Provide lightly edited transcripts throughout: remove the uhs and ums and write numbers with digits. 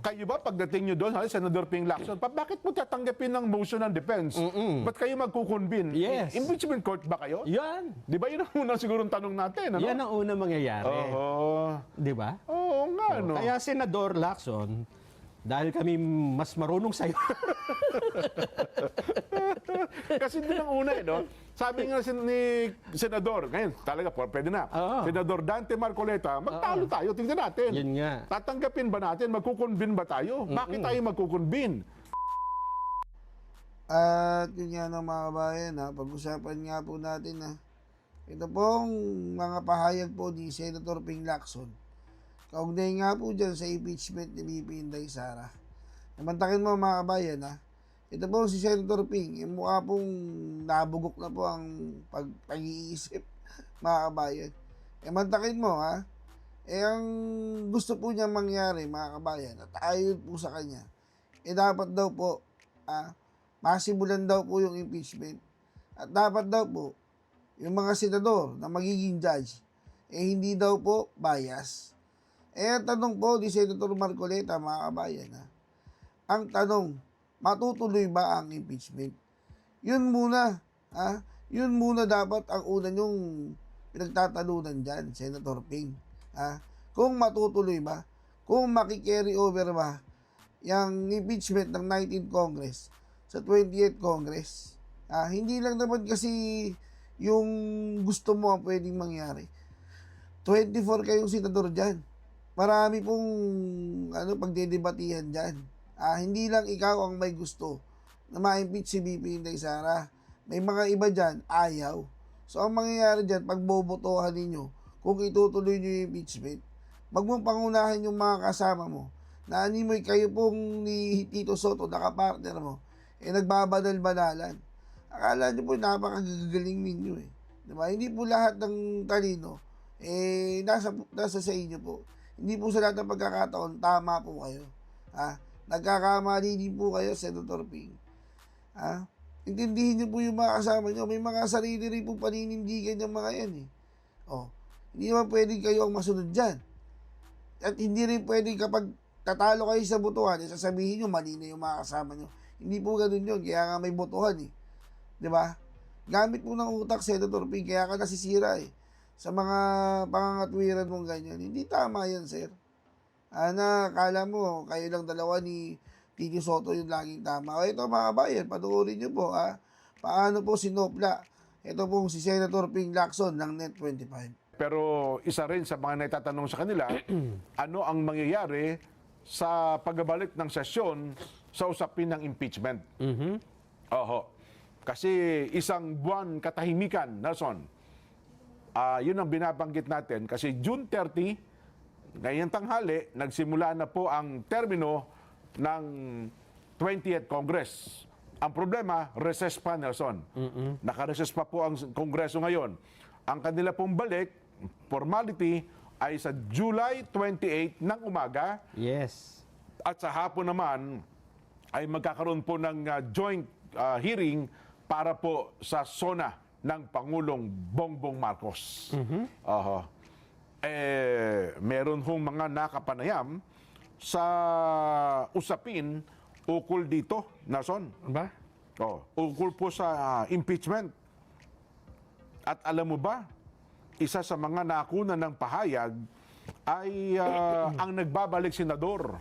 Kayo ba, pagdating nyo doon, Senador Ping Lacson, bakit mo tatanggapin ng motion ng defense? Ba't kayo magkukunbin? Yes. Impeachment court ba kayo? Yan. Di ba yun ang unang sigurong tanong natin? Ano? Yan ang unang mangyayari. Oo. Di ba? Oo nga, no? Kaya Senador Lacson, dahil kami mas marunong sa'yo. Kasi din ang una, no? Sabi nga ni Senador, ngayon talaga pwede na. Oo. Senador Dante Marcoleta, magtalo tayo, tingnan natin. Yun nga. Tatanggapin ba natin? Magkukunbin ba tayo? Bakit tayo magkukunbin? At yun nga no, mga kabayan, pag-usapan nga po natin ito pong mga pahayag po ni Senator Ping Lacson. Kaugnay nga po dyan sa impeachment ni BP Inday Sara. Namantakin mo mga kabayan ito po si Senator Ping, mukha pong nabugok na po ang pag-iisip mga kabayan. Mantakin mo ang gusto po niya mangyari mga kabayan at ayon po sa kanya, dapat daw po masimulan daw po yung impeachment at dapat daw po yung mga senador na magiging judge hindi daw po bias. Ang tanong po ni Senator Marcoleta mga kabayan ang tanong, matutuloy ba ang impeachment? Yun muna yun muna dapat ang una yung pinagtatalunan dyan, Senator Ping. Kung matutuloy ba, kung makikerry over ba yung impeachment ng 19th Congress sa 20th Congress. Hindi lang naman kasi yung gusto mo ang pwedeng mangyari. 24 kayong senador dyan. Marami pong pagdedebatihan dyan. Hindi lang ikaw ang may gusto na ma-impeach si BP Inday Sara. May mga iba dyan, ayaw. So, ang mangyayari dyan, pag bobotohan ninyo, kung itutuloy nyo yung impeachment, wag mong pangunahan yung mga kasama mo na animoy kayo pong ni Tito Soto, nakapartner mo, nagbabadal-badalan. Akala nyo po, napakagagaling ninyo Diba? Hindi po lahat ng talino, nasa sa inyo po. Hindi po sa lahat ng pagkakataon, tama po kayo. Nagkakamali din po kayo, Senator Ping. Intindihin niyo po yung mga kasama niyo. May mga sarili rin po paninindigan yung mga yan Hindi naman pwedeng kayo ang masunod dyan. At hindi rin pwedeng kapag tatalo kayo sa botohan, sasabihin niyo mali na yung mga kasama niyo. Hindi po ganun yun. Kaya nga may botohan Diba? Gamit mo ng utak, Senator Ping. Kaya ka nasisira sa mga pangangatwiran mong ganyan. Hindi tama yan, sir. Kala mo, kayo lang dalawa ni Tito Soto yung laging tama. Ito mga kabayan, panoorin nyo po paano po sinopla. Ito po si Senator Ping Lacson ng Net25. Pero isa rin sa mga naitatanong sa kanila, ano ang mangyayari sa pagbabalik ng sesyon sa usapin ng impeachment? Oho. Kasi isang buwan katahimikan, Nelson. Yun ang binabanggit natin kasi June 30, ngayong tanghali, nagsimula na po ang termino ng 20th Congress. Ang problema, recess pa, Nelson. Naka-recess pa po ang Kongreso ngayon. Ang kanila pong balik, formality, ay sa July 28 ng umaga. Yes. At sa hapon naman, ay magkakaroon po ng joint hearing para po sa SONA ng Pangulong Bongbong Marcos. Meron hong mga nakapanayam sa usapin ukol dito, Nason. Ba? Ukol po sa impeachment. At alam mo ba, isa sa mga nakuna ng pahayag ay ang nagbabalik senador,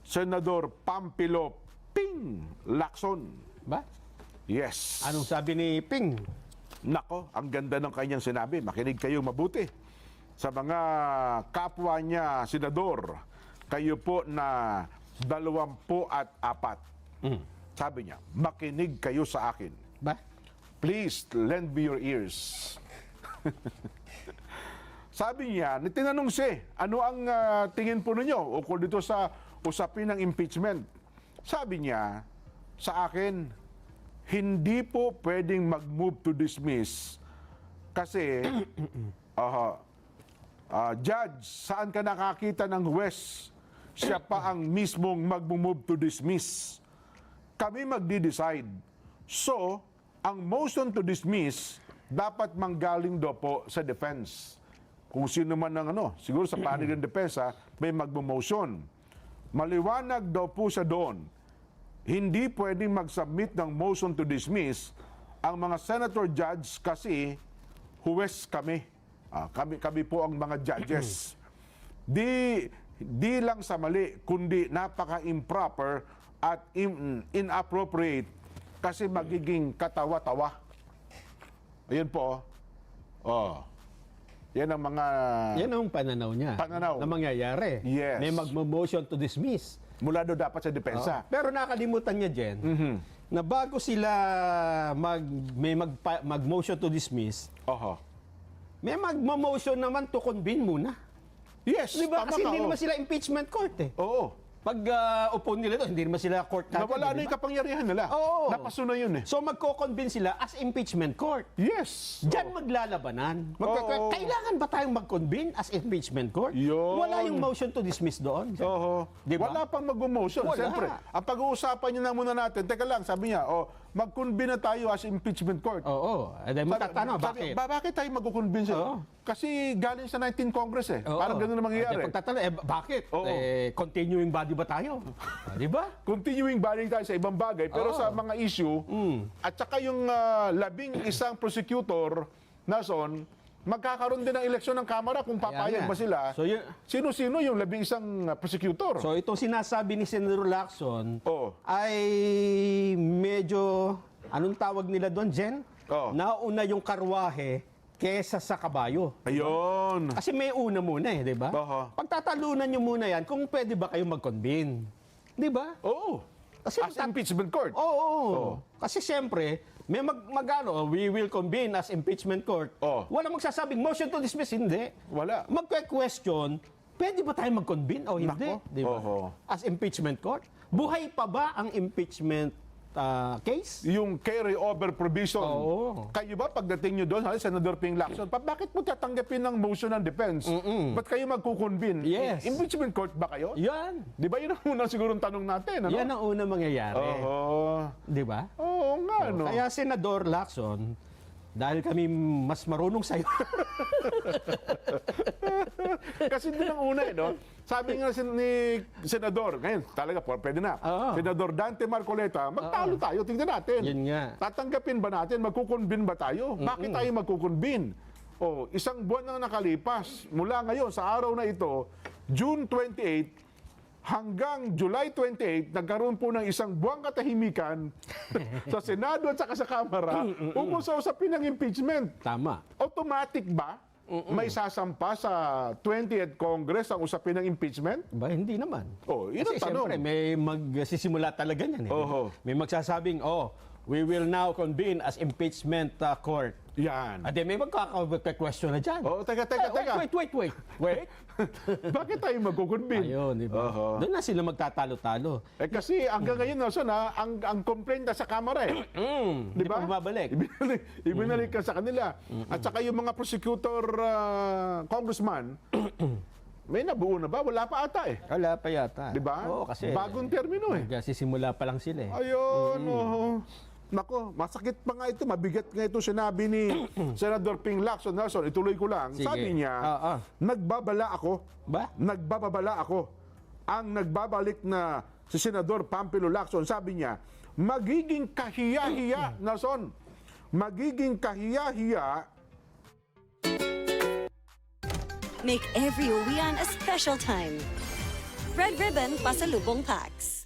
Senador Pampilo Ping Lacson. Ba? Yes. Anong sabi ni Ping? Nako, ang ganda ng kanyang sinabi. Makinig kayo mabuti. Sa mga kapwa niya, senador, kayo po na 24. Sabi niya, makinig kayo sa akin. Ba? Please, lend me your ears. Sabi niya, tinanong siya, ano ang tingin po ninyo ukol dito sa usapin ng impeachment? Sabi niya, sa akin, hindi po pwedeng mag-move to dismiss kasi judge, saan ka nakakita ng huwes? Siya pa ang mismong mag-move to dismiss. Kami magdi-decide. So, ang motion to dismiss dapat manggaling do po sa defense. Kung sino man ng siguro sa panig ng depensa, may magmo-motion. maliwanag daw po siya doon, hindi pwedeng mag-submit ng motion to dismiss ang mga senator judge kasi huwes kami. Kami po ang mga judges. Di lang sa mali, kundi napaka-improper at inappropriate kasi magiging katawa-tawa. Ayun po. Oh. Yan ang mga Yan ang pananaw niya. Pananaw. Na mangyayari. Yes. May mag-motion to dismiss. mula doon dapat sa depensa. Pero nakalimutan niya, Jen, na bago sila mag-motion to dismiss, Oho. may mag-motion naman to convene muna. Yes, Di ba? tama Kasi ka, hindi oh. naman sila impeachment court eh. Oo. Pag upo nila doon, hindi naman sila court kagad. Nawala na di yung ba? kapangyarihan nila. Oo. Napaso na yun eh. So magko-convince sila as impeachment court. Yes. Diyan maglalabanan. Oo. Kailangan ba tayong mag-convene as impeachment court? Yun. Wala yung motion to dismiss doon. Oo. Di ba? Wala pang mag-motion. Wala. Siyempre, ang pag-uusapan niyo na muna natin, teka lang, sabi niya, mag-convene na tayo as impeachment court. Oo. And then magtatanong, bakit? Bakit tayo mag-convince? Oo. Kasi galing sa 19th Congress eh. Oo. Parang ganun ang mangyayari. Pagtatanong, bakit? Oo. Continuing body ba tayo? Di ba? Continuing buying tayo sa ibang bagay, pero Oo. sa mga issue, at saka yung 11 prosecutor, Nason, magkakaroon din ng eleksyon ng Kamara kung papayag nga. ba sila. So, Sino-sino yung 11 prosecutor? So itong sinasabi ni Senator Lacson Oo. ay medyo, anong tawag nila doon, Jen? Oo. Nauna yung karwahe kesa sa kabayo. Ayun. Kasi may una muna eh, di ba? Oo. Pagtatalunan nyo muna yan kung pwede ba kayo mag-convene. Di ba? Oo. Kasi As impeachment court. Oo. Kasi siyempre, may we will convene as impeachment court. Oo. Wala magsasabing motion to dismiss, hindi. Wala. Magque-question, pwede ba tayo mag-convene o hindi? Nako. Di ba? Oo. As impeachment court. Buhay pa ba ang impeachment case? Yung carry-over provision. Oo. Kayo ba, pagdating nyo doon, Senador Ping Lacson, bakit mo tatanggapin ng motion ng defense? Ba't kayo magkukonvene? Yes. Impeachment court ba kayo? Yan. Di ba yun ang unang sigurong tanong natin? Ano? Yan ang una mangyayari. Oo. Di ba? Oo nga, no? Kaya Senador Lacson, dahil kami mas marunong sa'yo, Kasi din ang una, no? Sabi nga ni Senador, ngayon, talaga, pwede na. Oo. Senador Dante Marcoleta, magtalo tayo, tingnan natin. Yun nga. Tatanggapin ba natin? Magkukonbin ba tayo? Bakit tayo magkukonbin? Isang buwan na nakalipas. Mula ngayon, sa araw na ito, June 28, hanggang July 28, nagkaroon po ng isang buwang katahimikan sa Senado at saka sa Kamara ukol sa usapin ng impeachment. tama. Automatic ba may sasampa sa 20th Congress ang usapin ng impeachment? Ba, hindi naman. Yun ang Kasi tanong. siyempre, may magsisimula talaga yan. Eh. Oho. May magsasabing, we will now convene as impeachment court. Yan. At may magkaka-question na dyan. Teka. Wait. Bakit tayo magkukonbin? Ayun, di ba? Oho. Doon na sila magtatalo-talo. Kasi hanggang ngayon, ang complaint na sa Kamara eh. Di ba? Bumabalik. Ibinalik ka sa kanila. At saka yung mga prosecutor congressman, may nabuo na ba? Wala pa ata eh. Wala pa yata. Di ba? Oo, kasi Bagong termino eh. sisimula pa lang sila eh. Ayun, Nako, masakit pa nga ito. Mabigat nga ito sinabi ni Senador Ping Lacson. Nelson, ituloy ko lang. Sige. Sabi niya, nagbabala ako. Ba? Nagbababala ako. Ang nagbabalik na si Senador Pampilo Lacson, sabi niya, magiging kahiya-hiya, Nelson. Magiging kahiya-hiya. Make every uwian a special time. Red Ribbon Pasalubong Packs.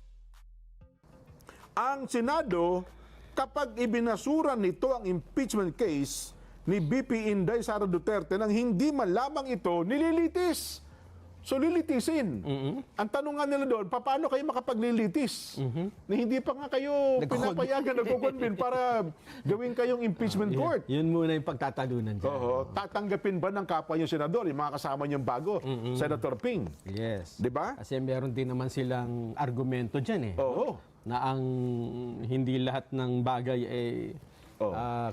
Ang Senado, kapag ibinasura nito ang impeachment case ni BP Inday Sara Duterte nang hindi man lamang ito nililitis. So lilitisin. Ang tanong nga nila doon, paano kayo makapaglilitis? Na hindi pa nga kayo pinapayagan nagkukonbin para gawin kayong impeachment court. Yun muna yung pagtatalunan dyan. Tatanggapin ba ng kapwa yung senador, yung mga kasama niyong bago, Senator Ping? Yes. Di ba? Kasi meron din naman silang argumento dyan eh. Oo. Na ang hindi lahat ng bagay ay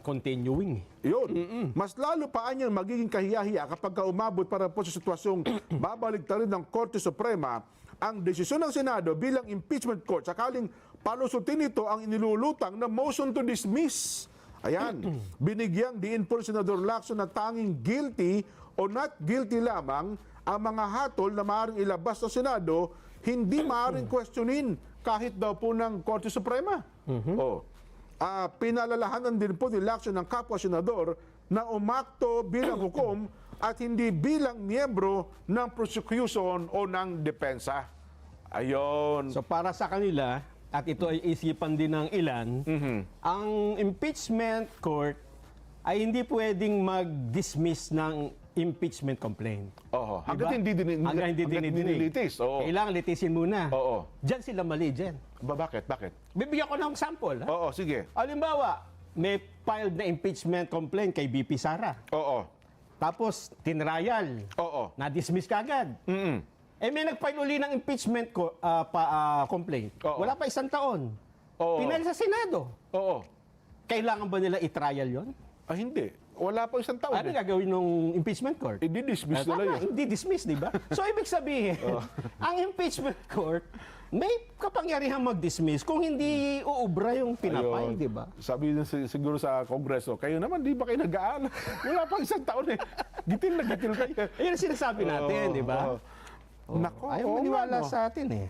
continuing. Yun. Mas lalo pa niyan magiging kahiya-hiya kapag umabot para po sa sitwasyong babalik rin ng Korte Suprema ang desisyon ng Senado bilang impeachment court sakaling palusutin ito ang inilulutang na motion to dismiss. Ayan. Binigyang diin po ni Senador Lacson na tanging guilty o not guilty lamang ang mga hatol na maaaring ilabas sa Senado hindi maaaring questionin kahit daw po ng Korte Suprema. Oh. Pinalalahanan din po ni Lacson ng kapwa senador na umakto bilang hukom at hindi bilang miyembro ng prosecution o ng depensa. Ayon. So para sa kanila, at ito ay isipan din ng ilan, ang impeachment court ay hindi pwedeng mag-dismiss ng impeachment complaint. Oho. Diba? Hanggat hindi Hanggang hindi dinilitis. Oo. Kailangan litisin muna. Oo. Diyan sila mali, Jen. Bakit? Bakit? Bibigyan ko ng sample. Ha? Oo, sige. Halimbawa, may filed na impeachment complaint kay BP Sara. Oo. Tapos, tinrial. Oo. Na-dismiss kagad. Eh may nag-file uli ng impeachment complaint. Oo. Wala pa isang taon. Oo. Pinal sa Senado. Oo. Kailangan ba nila i-trial yon? Hindi. Wala pa isang taon. Ano gagawin ng impeachment court? I-dismiss nila Tama, yun. hindi dismiss, di ba? So, ibig sabihin, ang impeachment court, may kapangyarihan mag-dismiss kung hindi uubra yung pinapay, Ayun. di ba? Sabi din siguro sa Kongreso, kayo naman, di ba kayo nag-aaral? Wala pa isang taon eh. Gitil na gitil kayo. Ayun ang sinasabi natin, di ba? Nako, Ayaw oo maniwala nga, no? sa atin eh.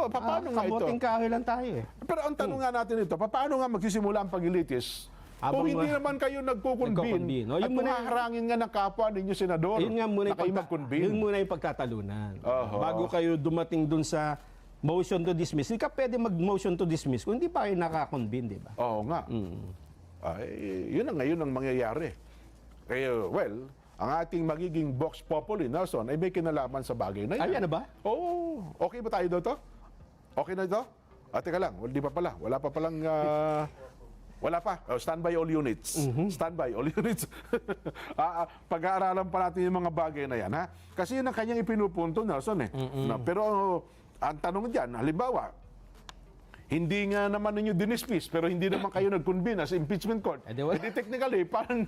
paano nga ito? Kamuting kahoy lang tayo eh. Pero ang tanong nga natin ito, paano nga magsisimula ang paglilitis Habang kung hindi naman kayo nagko-convene. nagko-convene O, yun at muna- haharangin nga ng kapwa ninyo senador Yun nga muna na kayo mag-convene? yun muna yung pagtatalunan. Oho. Bago kayo dumating dun sa motion to dismiss, hindi ka pwede mag-motion to dismiss kung hindi pa kayo nakakonvene, di ba? Oo nga. Ay, yun ang ngayon ang mangyayari. Kaya, well, ang ating magiging Vox Populi, Nelson, ay may kinalaman sa bagay na yan. Ay, ano ba? Oo. Okay ba tayo dito? Okay na ito? Teka lang, hindi pa pala. Wala pa palang... wala pa. Standby all units. Standby all units. Pag-aaralan pa natin yung mga bagay na yan, ha? Kasi yun ang kanyang ipinupunto, Nelson, eh. No, pero ang tanong dyan, halimbawa, hindi nga naman ninyo dinismiss, pero hindi naman kayo nag-convene as impeachment court. Eh, di wala. Hindi technically, parang,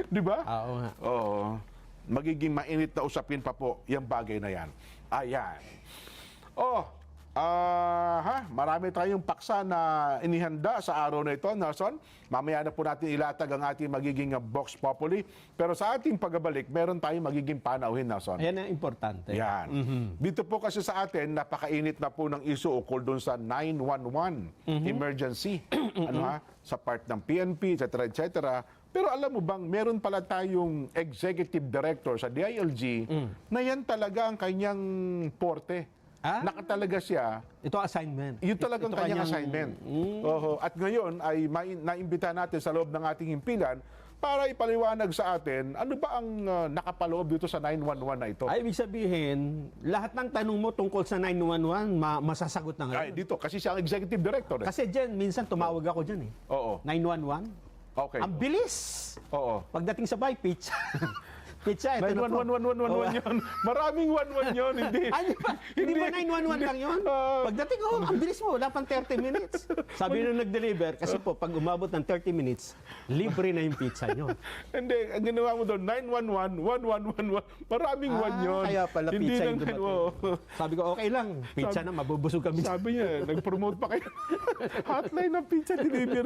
di ba? Oo nga. Oo. Magiging mainit na usapin pa po yung bagay na yan. Ayan. Marami tayong paksa na inihanda sa araw na ito, Nelson. Mamaya na po natin ilatag ang ating magiging Vox Populi. Pero sa ating pagbabalik, meron tayong magiging panauhin, Nelson. Ayan ang importante. Yan. Dito po kasi sa atin, napakainit na po ng issue ukol doon sa 911 emergency. Sa part ng PNP, etc. etc. Pero alam mo bang, meron pala tayong executive director sa DILG na yan talaga ang kanyang porte. Nakatalaga siya. Ito assignment. Yun talagang Ito kanyang assignment. Oho. At ngayon ay naimbita natin sa loob ng ating himpilan para ipaliwanag sa atin ano ba ang nakapaloob dito sa 911 na ito. Ay, ibig sabihin, lahat ng tanong mo tungkol sa 911, masasagot na ngayon. Ay, dito. Kasi siya ang executive director. Kasi dyan, minsan tumawag ako dyan eh. Oo. 911. Okay. Ang bilis! Oo. Pagdating sa bahay, pizza. Pizza, ito na po. 911 yun. Maraming 11 yun. Hindi. Ay, hindi ba 911 lang yun? Pagdating ko, ang bilis mo, wala pang 30 minutes. Sabi nung nag-deliver, kasi po, pag umabot ng 30 minutes, libre na yung pizza nyo. Hindi. Ang ginawa mo doon, 911, 1111. Maraming 1 yun. Kaya pala Hindi pizza lang yung dumating. oo. Sabi ko, okay lang, pizza na, mabubusog kami. Sabi niya, nag-promote pa kayo. Hotline ng pizza delivery.